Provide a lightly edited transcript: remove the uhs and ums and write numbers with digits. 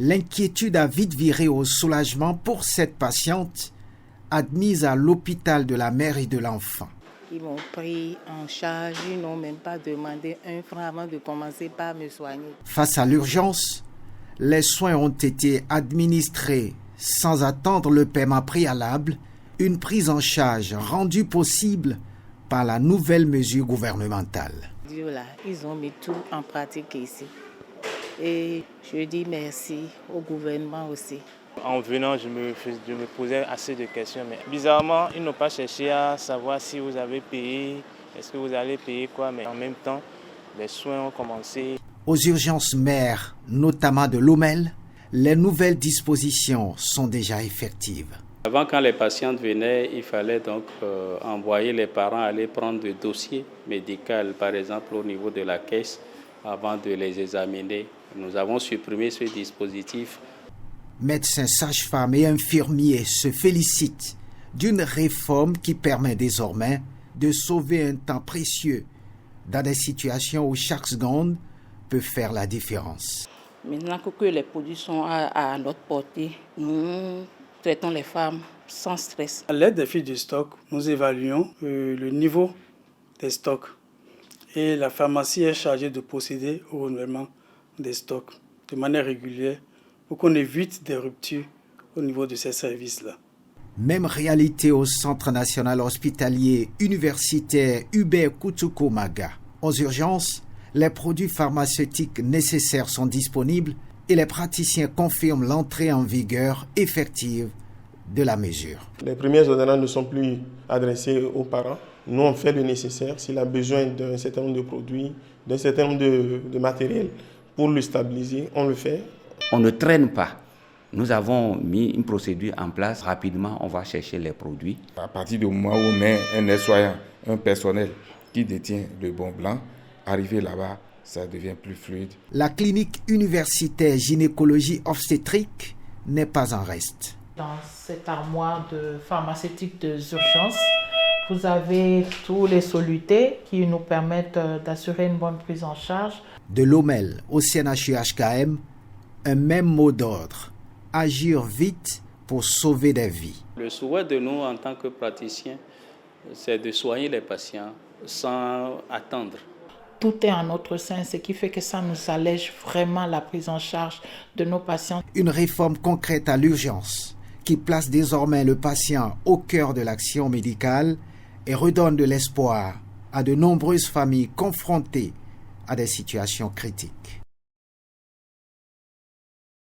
L'inquiétude a vite viré au soulagement pour cette patiente admise à l'hôpital de la mère et de l'enfant. Ils m'ont pris en charge, ils n'ont même pas demandé un franc avant de commencer par me soigner. Face à l'urgence, les soins ont été administrés sans attendre le paiement préalable, une prise en charge rendue possible par la nouvelle mesure gouvernementale. Là, ils ont mis tout en pratique ici. Et je dis merci au gouvernement aussi. En venant, je me posais assez de questions, mais bizarrement, ils n'ont pas cherché à savoir si vous avez payé, est-ce que vous allez payer quoi, mais en même temps, les soins ont commencé. Aux urgences mères, notamment de Lomel, les nouvelles dispositions sont déjà effectives. Avant, quand les patientes venaient, il fallait donc envoyer les parents aller prendre le dossier médical, par exemple au niveau de la caisse, avant de les examiner. Nous avons supprimé ce dispositif. Médecins, sages-femmes et infirmiers se félicitent d'une réforme qui permet désormais de sauver un temps précieux dans des situations où chaque seconde peut faire la différence. Maintenant que les produits sont à notre portée, nous traitons les femmes sans stress. À l'aide des fiches de stock, nous évaluons le niveau des stocks et la pharmacie est chargée de procéder au renouvellement des stocks de manière régulière pour qu'on évite des ruptures au niveau de ces services-là. Même réalité au Centre national hospitalier universitaire Hubert Kutuko-Maga. Aux urgences, les produits pharmaceutiques nécessaires sont disponibles et les praticiens confirment l'entrée en vigueur effective de la mesure. Les premières ordonnances ne sont plus adressées aux parents. Nous, on fait le nécessaire. S'il a besoin d'un certain nombre de produits, d'un certain nombre de matériel pour le stabiliser, on le fait. On ne traîne pas. Nous avons mis une procédure en place. Rapidement, on va chercher les produits. À partir du moment où on met un nettoyant, un personnel qui détient le bon blanc, arrivé là-bas, ça devient plus fluide. La clinique universitaire gynécologie obstétrique n'est pas en reste. Dans cette armoire de pharmaceutique d'urgence, vous avez tous les solutés qui nous permettent d'assurer une bonne prise en charge. De Lomel au CNHU-HKM, un même mot d'ordre, agir vite pour sauver des vies. Le souhait de nous en tant que praticiens, c'est de soigner les patients sans attendre. Tout est en notre sein, ce qui fait que ça nous allège vraiment la prise en charge de nos patients. Une réforme concrète à l'urgence qui place désormais le patient au cœur de l'action médicale et redonne de l'espoir à de nombreuses familles confrontées à des situations critiques.